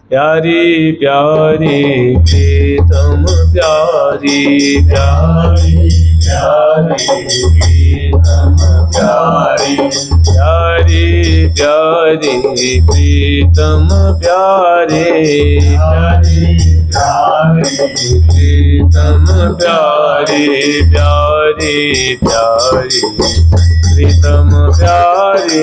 प्यारी प्यारी प्रीतम प्यारी प्यारी प्यारी प्रीतम प्यारी प्यारी प्यारी प्रीतम प्यारे प्यारी प्यारी प्रीतम प्यारी प्यारी प्यारी प्रीतम प्यारी।